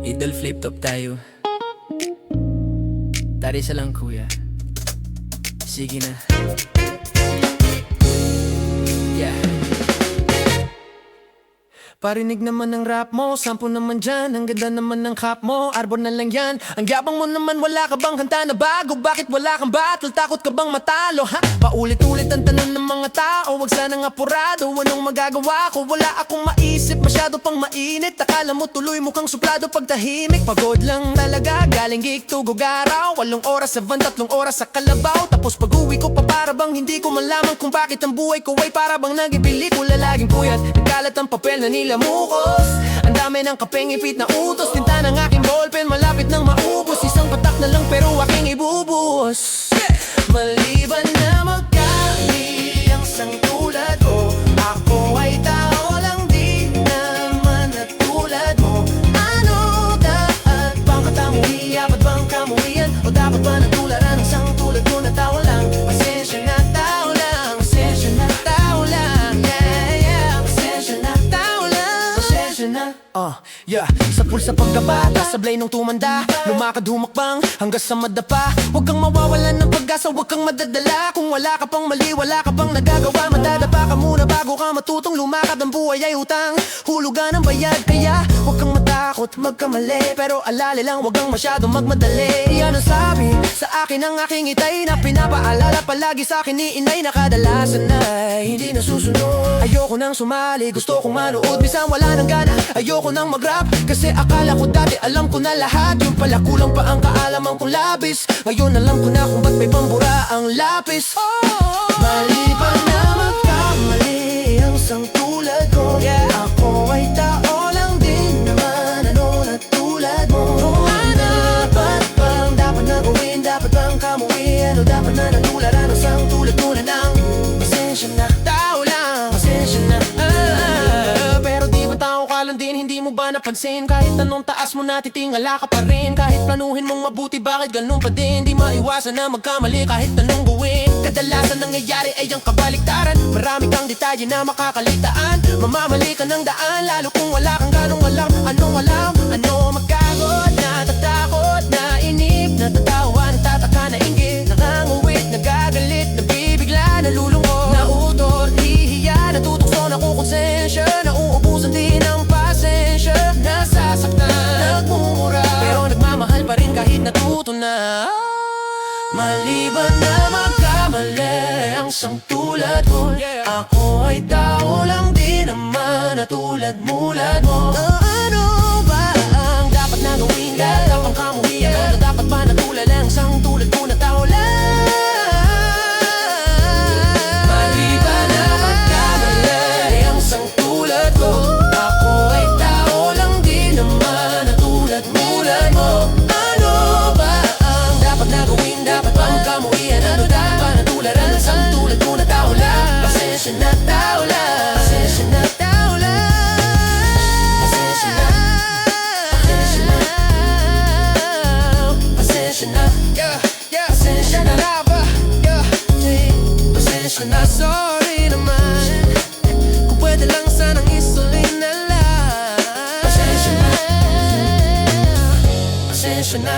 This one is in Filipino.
Idol flip top tayo. Tari sa lang kuya. Sige na. Yeah. Parinig naman ng rap mo, sampo naman dyan. Ang ganda naman ng cap mo, arbor na lang yan. Ang yabang mo naman, wala ka bang kanta na bago? Bakit wala kang battle? Takot ka bang matalo, ha? Paulit-ulit ang tanong ng mga tao, wag sanang apurado. Anong magagawa ko? Wala akong maisip, masyado pang mainit. Akala mo tuloy mukhang suplado pag tahimik. Pagod lang talaga, galing gig to Gugaraw. 8 oras sa van, 3 oras sa Kalabaw. Tapos pag uwi ko pa para bang hindi ko malaman kung bakit ang buhay ko ay para bang naging pelikula. Laging puyat, nagkalat ang papel na nilamukos. Ang dami ng kapeng ipit na utos. Tinta ng aking ballpen, malapit nang maubos. Isang patak na lang pero aking ibubuhos. Maliban na magkali ang sang tulad ko, ako ay tao lang, di naman na tulad mo. Ano dapat bang katamuhi? Dapat bang kamuhian? O dapat ba natularan ang sang tulad ko na tao lang? Pasensya na tao lang, pasensya na tao lang. Yeah, yeah, pasensya na tao lang, pasensya na. Yeah. Sa pulsa pagkabata, sablay nung tumanda, lumakad humakbang hanggang sa madapa. Huwag kang mawawalan ng pag-asa, huwag kang madadala. Kung wala ka pang mali, wala ka pang nagagawa. Madadapa ka muna bago ka matutong lumakad. Ang buhay ay utang, hulugan ang bayad. Kaya huwag kang matakot magkamali, pero alala lang, huwag kang masyadong magmadali. Yan ang sabi sa akin ng aking itay, na pinapaalala palagi sa akin ni inay, na kadalasan ay hindi nasusunod. Ayoko nang sumali, gusto kong manood, minsan wala nang gana. Ayoko nang mag-rap, kasi akala ko dati alam ko na lahat. Yung pala kulang pa ang kaalaman kong labis. Ngayon alam ko na kung ba't may pambura ang lapis. Mali pa na magkamali ang sang tulad ko, ako ay tao lang din naman, ano na tulad mo. Ano dapat bang dapat na gawin? Dapat bang kamuhin? O dapat na natularan ang sang tulad mo na nang pasensya na tao lang, pasensya na. Pero di ba tao ka lang din, hindi mo ba napansin? Kahit anong taas mo natitingala ka pa rin. Kahit planuhin mong mabuti, bakit ganun pa din? Di maiwasan na magkamali kahit anong gawin. Kadalasan nangyayari ay ang kabaliktaran. Marami kang detalye na makakalitaan. Mamamali ka ng daan, lalo kung wala kang ganong alam. Anong alam? Ano magkagod? Natatakot, nainip, natatawa, natataka, nainggit, nanganguwit, nagagalit, nabibigla, nalulungkot, nauutot, hihiya, natutukso, nakukonsensya, nauubusan din ang pasensya, nasasaktan, nagmumura, pero nagmamahal pa rin kahit natuto na. Maliban na magkamali ang sang tulad ko, ako ay tao lang din naman na tulad-mulad mo. Ano ba ang dapat na gawin? Dapat bang kamuhian? Dapat ba natulad ang sang tulad ko na tao lang? Maliban na magkamali ang sang tulad ko, ako ay tao lang din naman na tulad-mulad mo. Ano ba ang dapat na gawin? Dapat bang kamuhian? Ano dapat ba natularan ang sang tulad ko na tao lang? Pasensya na tao lang, pasensya na tao lang, pasensya na, pasensya na, pasensya na, pasensya na ba? Pasensya na, sorry naman. Kung pwede lang sanang isuloy na lang. Pasensya na, pasensya na.